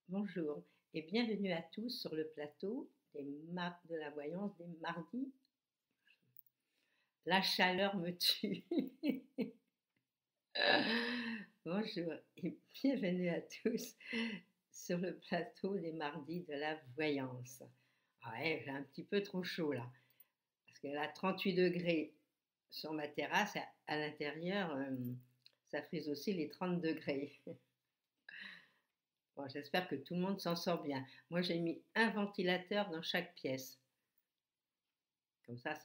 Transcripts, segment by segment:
Bonjour et bienvenue à tous sur le plateau de la voyance des mardis. La chaleur me tue. Bonjour et bienvenue à tous sur le plateau des mardis de la voyance. Ah ouais, j'ai un petit peu trop chaud là, parce qu'elle a 38 degrés sur ma terrasse, à l'intérieur, ça frise aussi les 30 degrés. Bon, j'espère que tout le monde s'en sort bien. Moi, j'ai mis un ventilateur dans chaque pièce. Comme ça.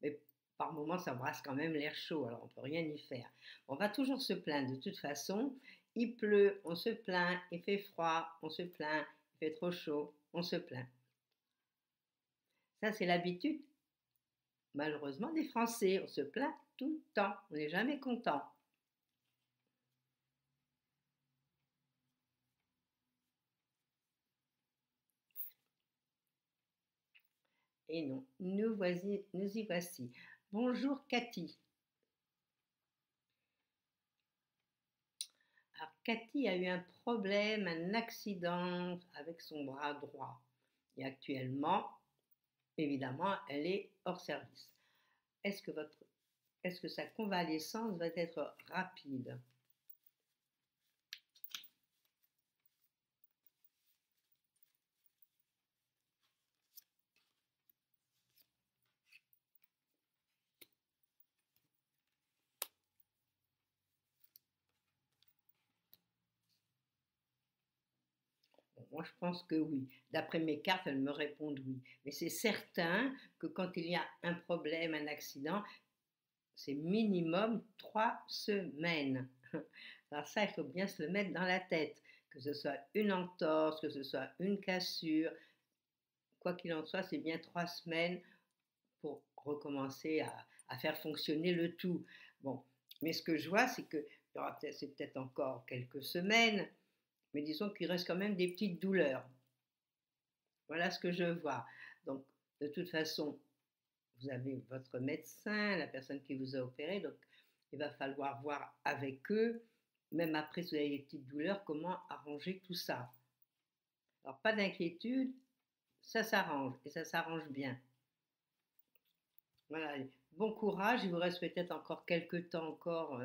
Mais par moments, ça brasse quand même l'air chaud, alors on peut rien y faire. On va toujours se plaindre de toute façon. Il pleut, on se plaint. Il fait froid, on se plaint. Il fait trop chaud, on se plaint. Ça, c'est l'habitude, malheureusement, des Français. On se plaint tout le temps. On n'est jamais content. Et non, nous y voici. Bonjour Cathy. Alors Cathy a eu un problème, un accident avec son bras droit. Et actuellement, évidemment, elle est hors service. Est-ce que, votre, est-ce que sa convalescence va être rapide? Bon, moi, je pense que oui. D'après mes cartes, elles me répondent oui. Mais c'est certain que quand il y a un problème, un accident, c'est minimum 3 semaines. Alors ça, il faut bien se le mettre dans la tête. Que ce soit une entorse, que ce soit une cassure, quoi qu'il en soit, c'est bien 3 semaines pour recommencer à faire fonctionner le tout. Bon, mais ce que je vois, c'est que c'est peut-être encore quelques semaines, mais disons qu'il reste quand même des petites douleurs. Voilà ce que je vois. Donc, de toute façon, vous avez votre médecin, la personne qui vous a opéré, donc il va falloir voir avec eux, même après si vous avez des petites douleurs, comment arranger tout ça. Alors, pas d'inquiétude, ça s'arrange et ça s'arrange bien. Voilà, bon courage, il vous reste peut-être encore quelques temps encore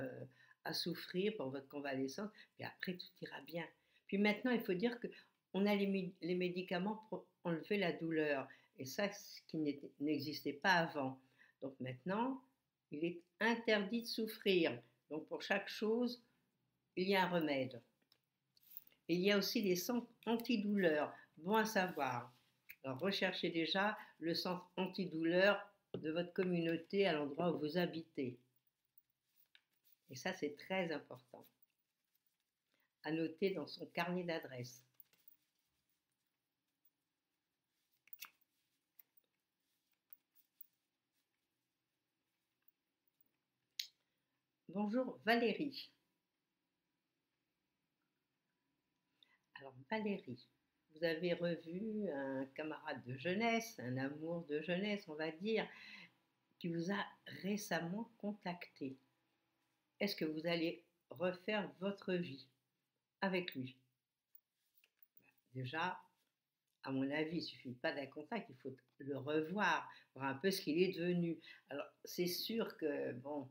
à souffrir pour votre convalescence, puis après tout ira bien. Puis maintenant, il faut dire que on a les médicaments pour enlever la douleur, et ça, ce qui n'existait pas avant. Donc maintenant, il est interdit de souffrir. Donc pour chaque chose, il y a un remède. Et il y a aussi des centres antidouleurs, bon à savoir. Alors recherchez déjà le centre antidouleur de votre communauté à l'endroit où vous habitez. Et ça, c'est très important à noter dans son carnet d'adresses. Bonjour Valérie. Alors Valérie, vous avez revu un camarade de jeunesse, un amour de jeunesse, on va dire, qui vous a récemment contacté. Est-ce que vous allez refaire votre vie avec lui? Déjà, à mon avis, il ne suffit pas d'un contact, il faut le revoir, voir un peu ce qu'il est devenu. Alors, c'est sûr que, bon,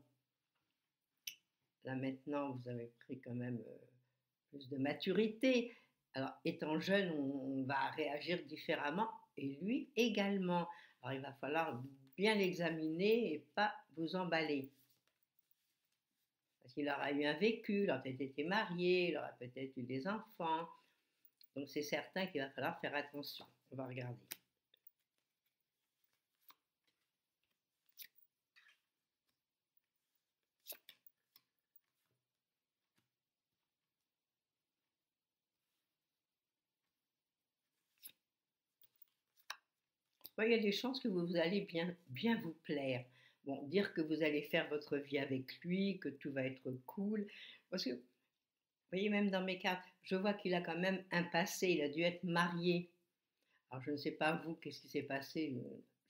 là maintenant, vous avez pris quand même plus de maturité. Alors, étant jeune, on va réagir différemment, et lui également. Alors, il va falloir bien l'examiner et pas vous emballer. Parce qu'il aura eu un vécu, il aura peut-être été marié, il aura peut-être eu des enfants. Donc, c'est certain qu'il va falloir faire attention. On va regarder. Ouais, il y a des chances que vous allez bien vous plaire. Bon, dire que vous allez faire votre vie avec lui, que tout va être cool. Parce que, vous voyez, même dans mes cartes, je vois qu'il a quand même un passé, il a dû être marié. Alors, je ne sais pas vous, qu'est-ce qui s'est passé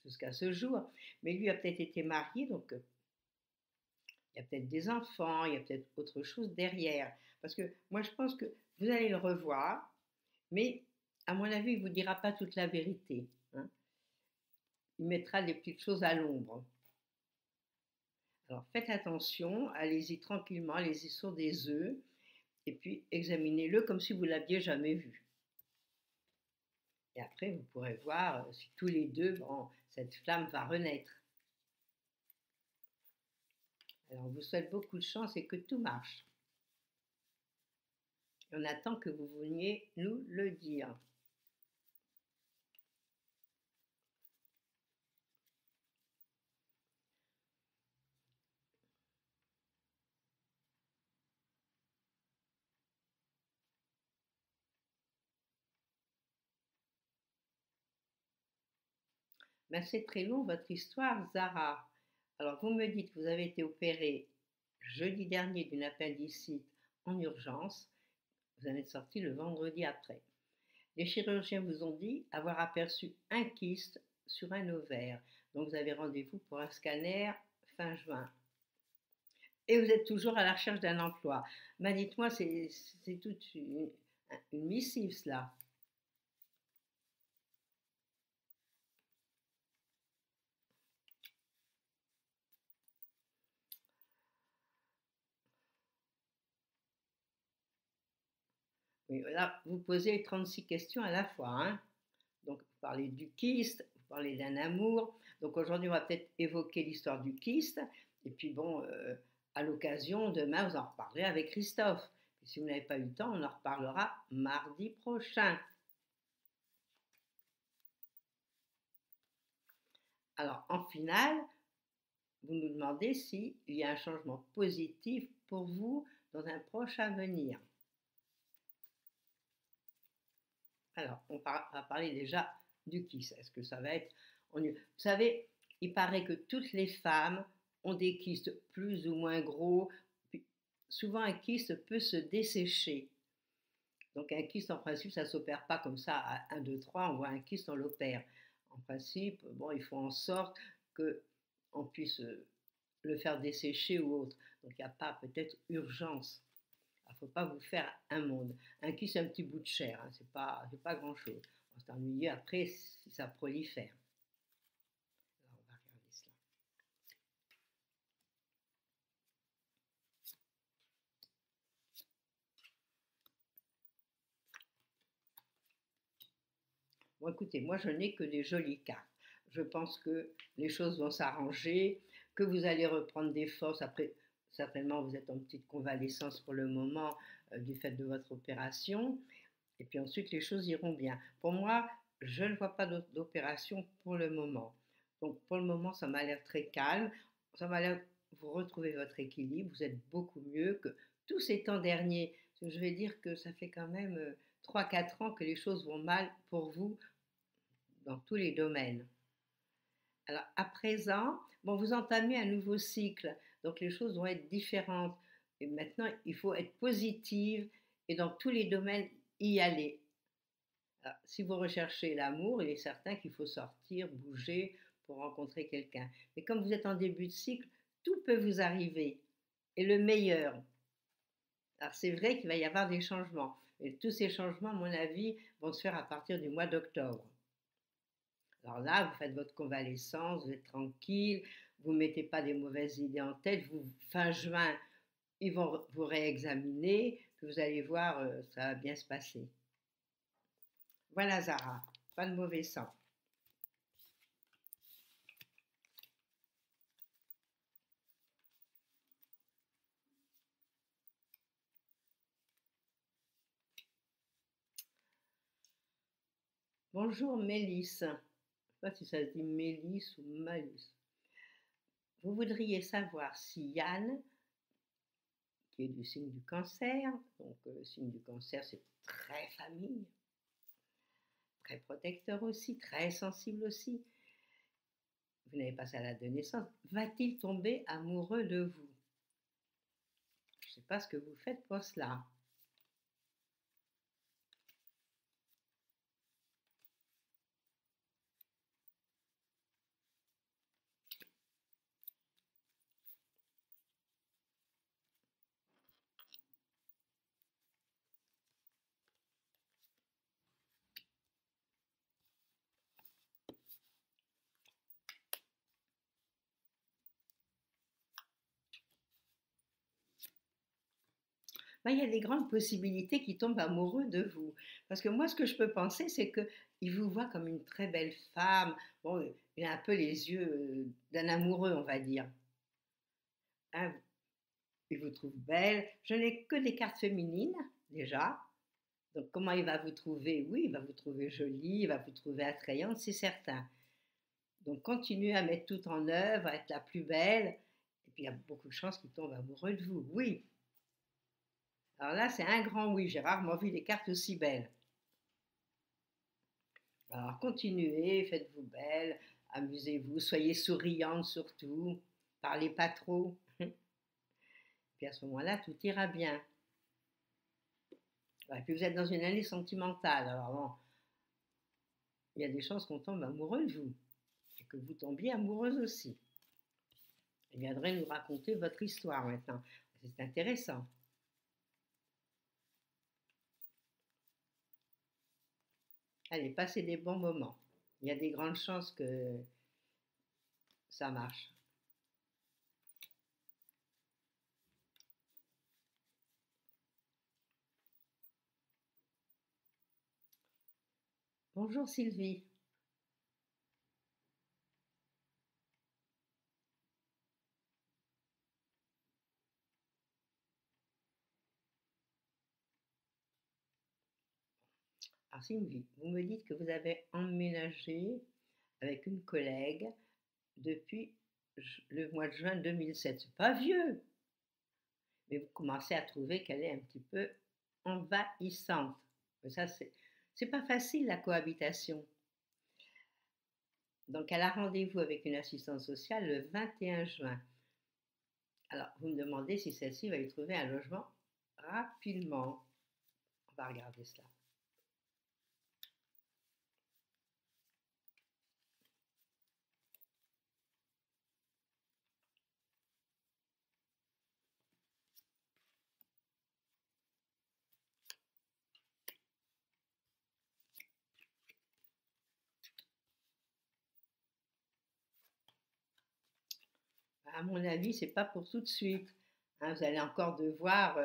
jusqu'à ce jour, mais lui a peut-être été marié, donc il y a peut-être des enfants, il y a peut-être autre chose derrière. Parce que moi, je pense que vous allez le revoir, Mais à mon avis, il ne vous dira pas toute la vérité, hein. Il mettra des petites choses à l'ombre. Alors faites attention, allez-y tranquillement, allez-y sur des œufs, et puis examinez-le comme si vous l'aviez jamais vu. Et après, vous pourrez voir si tous les deux, bon, cette flamme va renaître. Alors, on vous souhaite beaucoup de chance et que tout marche. Et on attend que vous veniez nous le dire. Ben, c'est très long votre histoire, Zara. Alors, vous me dites que vous avez été opérée jeudi dernier d'une appendicite en urgence. Vous en êtes sorti le vendredi après. Les chirurgiens vous ont dit avoir aperçu un kyste sur un ovaire. Donc, vous avez rendez-vous pour un scanner fin juin. Et vous êtes toujours à la recherche d'un emploi. Ben, dites-moi, c'est toute une missive, cela. Oui, là, vous posez 36 questions à la fois, hein. Donc, vous parlez du kyste, vous parlez d'un amour. Donc, aujourd'hui, on va peut-être évoquer l'histoire du kyste. Et puis, bon, à l'occasion, demain, vous en reparlerez avec Christophe. Et si vous n'avez pas eu le temps, on en reparlera mardi prochain. Alors, en finale, vous nous demandez s'il y a un changement positif pour vous dans un proche avenir. Alors, on va parler déjà du kyste. Est-ce que ça va être... Vous savez, il paraît que toutes les femmes ont des kystes plus ou moins gros. Puis, souvent, un kyste peut se dessécher. Donc, un kyste, en principe, ça ne s'opère pas comme ça à 1, 2, 3. On voit un kyste, on l'opère. En principe, bon, il faut en sorte qu'on puisse le faire dessécher ou autre. Donc, il n'y a pas peut-être urgence. Il ne faut pas vous faire un monde. Un kyste, c'est un petit bout de chair, hein, c'est pas grand-chose. On va s'ennuyer après si ça prolifère. Alors, on va regarder cela. Bon, écoutez, moi, je n'ai que des jolies cartes. Je pense que les choses vont s'arranger, que vous allez reprendre des forces. Après, certainement, vous êtes en petite convalescence pour le moment du fait de votre opération. Et puis ensuite, les choses iront bien. Pour moi, je ne vois pas d'opération pour le moment. Donc, pour le moment, ça m'a l'air très calme. Ça m'a l'air, vous retrouvez votre équilibre. Vous êtes beaucoup mieux que tous ces temps derniers. Je vais dire que ça fait quand même 3-4 ans que les choses vont mal pour vous dans tous les domaines. Alors, à présent, bon, vous entamez un nouveau cycle. Donc, les choses vont être différentes. Et maintenant, il faut être positive et dans tous les domaines y aller. Alors, si vous recherchez l'amour, il est certain qu'il faut sortir, bouger pour rencontrer quelqu'un. Mais comme vous êtes en début de cycle, tout peut vous arriver. Et le meilleur. Alors, c'est vrai qu'il va y avoir des changements. Et tous ces changements, à mon avis, vont se faire à partir du mois d'octobre. Alors là, vous faites votre convalescence, vous êtes tranquille, vous ne mettez pas des mauvaises idées en tête. Fin juin, ils vont vous réexaminer, puis vous allez voir, ça va bien se passer. Voilà, Zara, pas de mauvais sang. Bonjour Mélisse. Je ne sais pas si ça se dit Mélisse ou Malice. Vous voudriez savoir si Yann, qui est du signe du cancer, donc le signe du cancer c'est très famille, très protecteur aussi, très sensible aussi, vous n'avez pas ça à la de naissance, va-t-il tomber amoureux de vous? Je ne sais pas ce que vous faites pour cela. Ben, il y a des grandes possibilités qu'il tombe amoureux de vous. Parce que moi, ce que je peux penser, c'est qu'il vous voit comme une très belle femme. Bon, il a un peu les yeux d'un amoureux, on va dire. Hein, il vous trouve belle. Je n'ai que des cartes féminines, déjà. Donc, comment il va vous trouver? Oui, il va vous trouver jolie, il va vous trouver attrayante, c'est certain. Donc, continuez à mettre tout en œuvre, à être la plus belle. Et puis, il y a beaucoup de chances qu'il tombe amoureux de vous. Oui. Alors là, c'est un grand oui. J'ai rarement vu des cartes aussi belles. Alors, continuez, faites-vous belle, amusez-vous, soyez souriante surtout, parlez pas trop. Puis à ce moment-là, tout ira bien. Et puis vous êtes dans une année sentimentale. Alors bon, il y a des chances qu'on tombe amoureux de vous et que vous tombiez amoureuse aussi. Vous viendrez nous raconter votre histoire maintenant. C'est intéressant. Allez, passez des bons moments. Il y a des grandes chances que ça marche. Bonjour Sylvie. Alors Sylvie, vous me dites que vous avez emménagé avec une collègue depuis le mois de juin 2007. C'est pas vieux, mais vous commencez à trouver qu'elle est un petit peu envahissante. Mais ça, c'est pas facile la cohabitation. Donc, elle a rendez-vous avec une assistante sociale le 21 juin. Alors, vous me demandez si celle-ci va lui trouver un logement rapidement. On va regarder cela. À mon avis, c'est pas pour tout de suite. Hein, vous allez encore devoir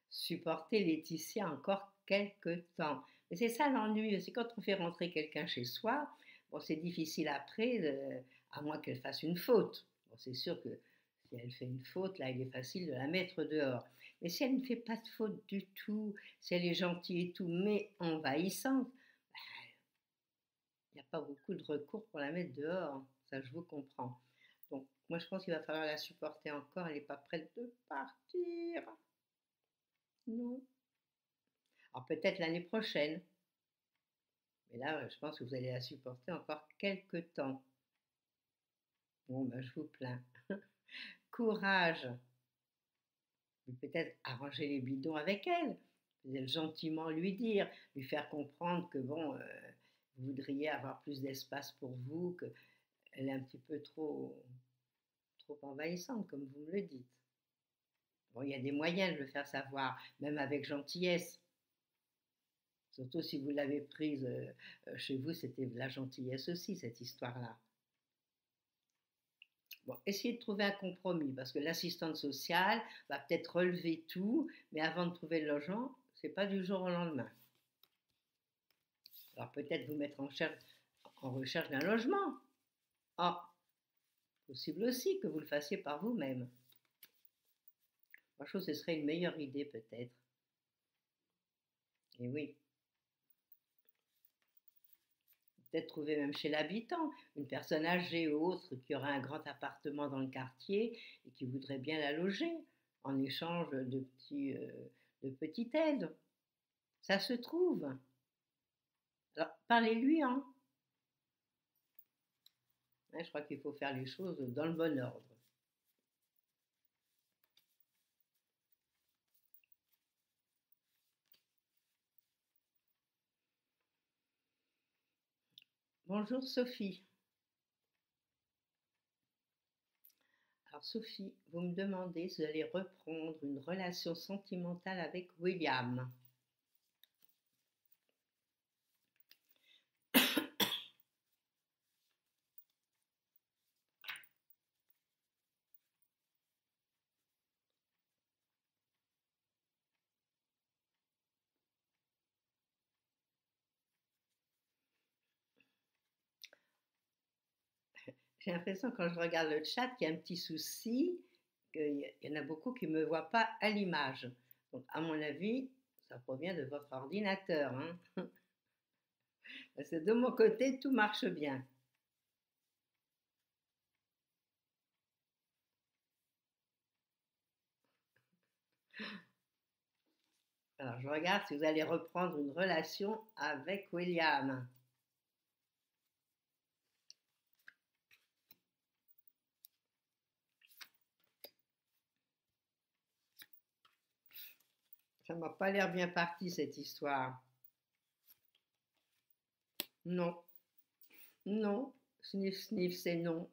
supporter Laetitia encore quelques temps. Mais c'est ça l'ennui, c'est quand on fait rentrer quelqu'un chez soi, bon, c'est difficile après, à moins qu'elle fasse une faute. Bon, c'est sûr que si elle fait une faute, là, il est facile de la mettre dehors. Mais si elle ne fait pas de faute du tout, si elle est gentille et tout, mais envahissante, il n'y a pas beaucoup de recours pour la mettre dehors. Ça, je vous comprends. Donc, moi, je pense qu'il va falloir la supporter encore. Elle n'est pas prête de partir. Non. Alors, peut-être l'année prochaine. Mais là, je pense que vous allez la supporter encore quelques temps. Bon, ben, je vous plains. Courage. Peut-être arranger les bidons avec elle. Peut-être gentiment lui dire, lui faire comprendre que, bon, vous voudriez avoir plus d'espace pour vous, qu'elle est un petit peu trop envahissante, comme vous me le dites. Bon, il y a des moyens de le faire savoir, même avec gentillesse. Surtout si vous l'avez prise chez vous, c'était de la gentillesse aussi, cette histoire-là. Bon, essayez de trouver un compromis, parce que l'assistante sociale va peut-être relever tout, mais avant de trouver le logement, c'est pas du jour au lendemain. Alors peut-être vous mettre en recherche d'un logement. Ah, possible aussi que vous le fassiez par vous-même. Franchement, ce serait une meilleure idée peut-être. Et oui. Peut-être trouver même chez l'habitant, une personne âgée ou autre qui aurait un grand appartement dans le quartier et qui voudrait bien la loger en échange de petites aides. Ça se trouve. Alors, parlez-lui, hein. Je crois qu'il faut faire les choses dans le bon ordre. Bonjour Sophie. Alors Sophie, vous me demandez si vous allez reprendre une relation sentimentale avec William. J'ai l'impression quand je regarde le chat qu'il y a un petit souci, qu'il y en a beaucoup qui ne me voient pas à l'image. Donc à mon avis, ça provient de votre ordinateur, hein. Parce que de mon côté, tout marche bien. Alors je regarde si vous allez reprendre une relation avec William. Ça m'a pas l'air bien parti cette histoire. Non, non, sniff, sniff, c'est non.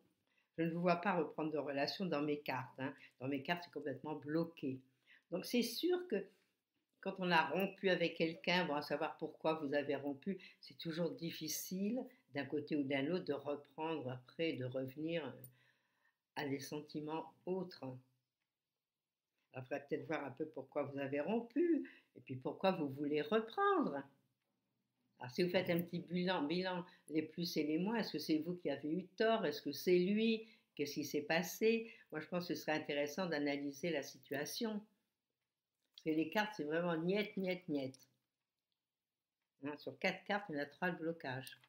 Je ne vous vois pas reprendre de relation dans mes cartes, hein. Dans mes cartes, c'est complètement bloqué. Donc c'est sûr que quand on a rompu avec quelqu'un, bon, à savoir pourquoi vous avez rompu, c'est toujours difficile d'un côté ou d'un autre de reprendre après, de revenir à des sentiments autres. Alors, il faudrait peut-être voir un peu pourquoi vous avez rompu et puis pourquoi vous voulez reprendre. Alors, si vous faites un petit bilan, les plus et les moins, est-ce que c'est vous qui avez eu tort? Est-ce que c'est lui? Qu'est-ce qui s'est passé? Moi, je pense que ce serait intéressant d'analyser la situation. Parce que les cartes, c'est vraiment niet, niet, niet. Hein, sur 4 cartes, il y en a 3 de blocage.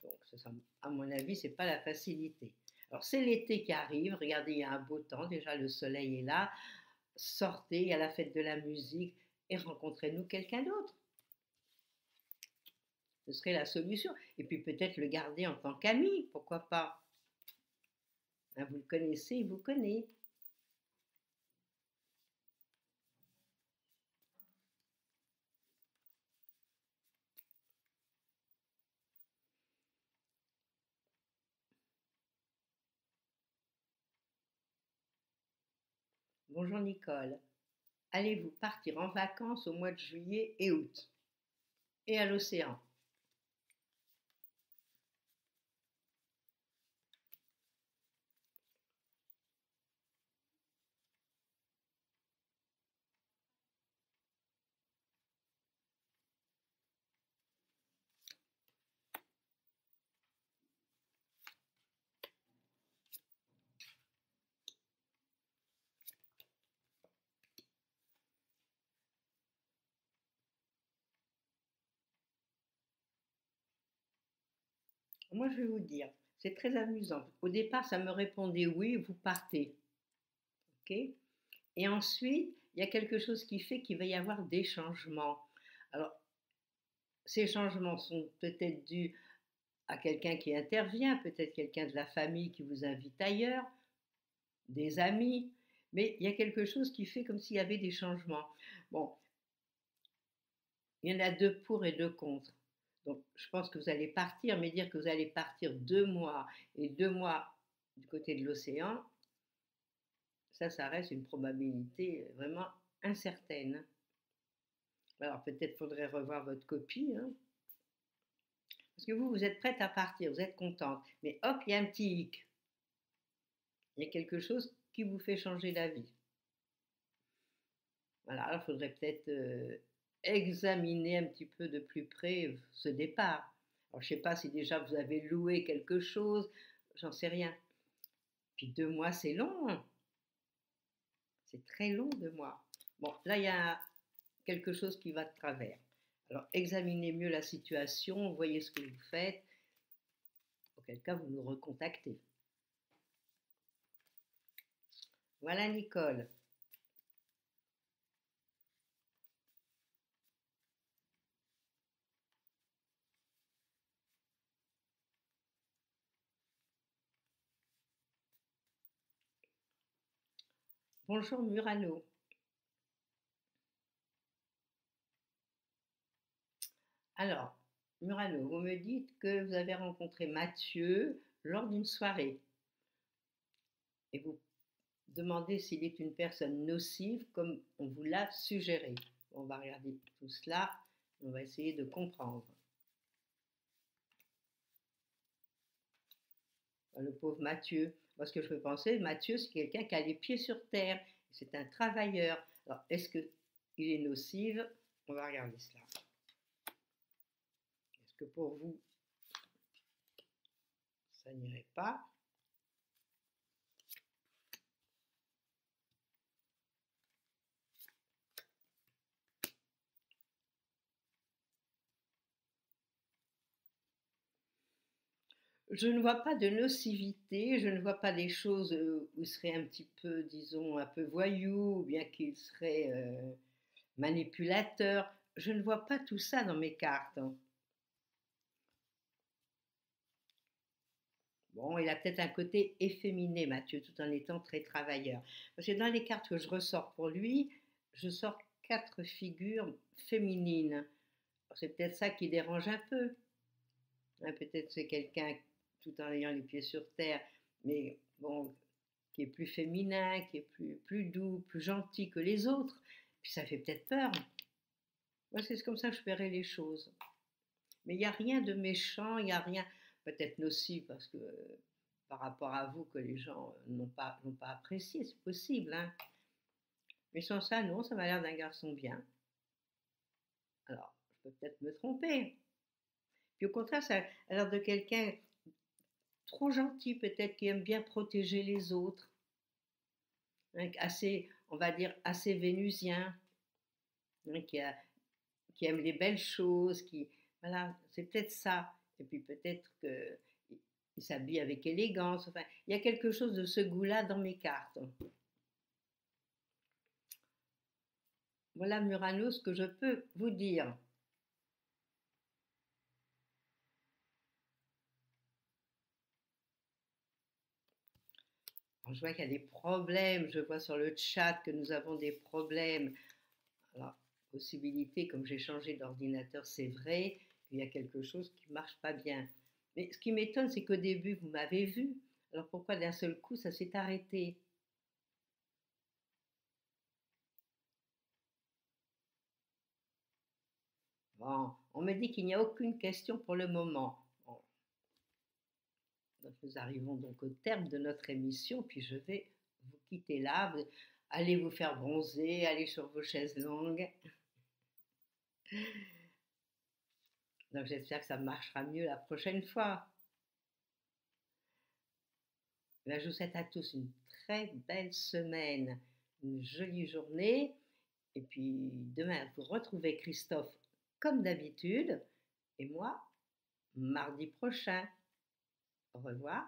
Donc, ça, à mon avis, c'est pas la facilité. Alors, c'est l'été qui arrive. Regardez, il y a un beau temps. Déjà, le soleil est là. Sortez, il y a la fête de la musique et rencontrez-nous quelqu'un d'autre. Ce serait la solution. Et puis peut-être le garder en tant qu'ami, pourquoi pas? Hein, vous le connaissez, il vous connaît. Bonjour Nicole. Allez-vous partir en vacances au mois de juillet et août? Et à l'océan? Moi, je vais vous dire, c'est très amusant. Au départ, ça me répondait oui, vous partez. Ok? Et ensuite, il y a quelque chose qui fait qu'il va y avoir des changements. Alors, ces changements sont peut-être dus à quelqu'un qui intervient, peut-être quelqu'un de la famille qui vous invite ailleurs, des amis, mais il y a quelque chose qui fait comme s'il y avait des changements. Bon, il y en a deux pour et deux contre. Donc, je pense que vous allez partir, mais dire que vous allez partir 2 mois et 2 mois du côté de l'océan, ça reste une probabilité vraiment incertaine. Alors, peut-être faudrait revoir votre copie, hein, parce que vous êtes prête à partir, vous êtes contente, mais hop, il y a un petit hic. Il y a quelque chose qui vous fait changer d'avis. Voilà, alors il faudrait peut-être examiner un petit peu de plus près ce départ. Alors je ne sais pas si déjà vous avez loué quelque chose, j'en sais rien. Puis 2 mois, c'est long, hein. C'est très long 2 mois. Bon, là, il y a quelque chose qui va de travers. Alors examinez mieux la situation, voyez ce que vous faites. Auquel cas, vous nous recontactez. Voilà Nicole. Bonjour Murano. Alors, Murano, vous me dites que vous avez rencontré Mathieu lors d'une soirée et vous demandez s'il est une personne nocive comme on vous l'a suggéré. On va regarder tout cela, on va essayer de comprendre. Le pauvre Mathieu, moi ce que je peux penser, Mathieu c'est quelqu'un qui a les pieds sur terre, c'est un travailleur. Alors est-ce qu'il est nocif? On va regarder cela. Est-ce que pour vous ça n'irait pas. Je ne vois pas de nocivité, je ne vois pas des choses où il serait un petit peu, disons, un peu voyou, ou bien qu'il serait manipulateur. Je ne vois pas tout ça dans mes cartes. Bon, il a peut-être un côté efféminé, Mathieu, tout en étant très travailleur. Parce que dans les cartes que je ressors pour lui, je sors quatre figures féminines. C'est peut-être ça qui dérange un peu. Hein, peut-être c'est quelqu'un, tout en ayant les pieds sur terre, mais bon, qui est plus féminin, qui est plus doux, plus gentil que les autres. Puis ça fait peut-être peur. Moi, c'est comme ça que je verrais les choses. Mais il n'y a rien de méchant, il n'y a rien, peut-être nocif, parce que par rapport à vous, que les gens n'ont pas apprécié, c'est possible. Hein. Mais sans ça, non, ça m'a l'air d'un garçon bien. Alors, je peux peut-être me tromper. Puis au contraire, ça a l'air de quelqu'un trop gentil, peut-être, qui aime bien protéger les autres. Hein, assez, on va dire, assez vénusien, hein, qui aime les belles choses, qui, voilà, c'est peut-être ça. Et puis peut-être qu'il s'habille avec élégance. Enfin, il y a quelque chose de ce goût-là dans mes cartes. Voilà, Murano, ce que je peux vous dire. Alors, je vois qu'il y a des problèmes, je vois sur le chat que nous avons des problèmes. Alors, possibilité, comme j'ai changé d'ordinateur, c'est vrai qu'il y a quelque chose qui ne marche pas bien. Mais ce qui m'étonne, c'est qu'au début, vous m'avez vu. Alors pourquoi d'un seul coup, ça s'est arrêté? Bon, on me dit qu'il n'y a aucune question pour le moment. Bon, donc nous arrivons donc au terme de notre émission, puis je vais vous quitter là. Allez vous faire bronzer, allez sur vos chaises longues. Donc j'espère que ça marchera mieux la prochaine fois. Ben, je vous souhaite à tous une très belle semaine, une jolie journée. Et puis demain, vous retrouvez Christophe comme d'habitude. Et moi, mardi prochain. Au revoir.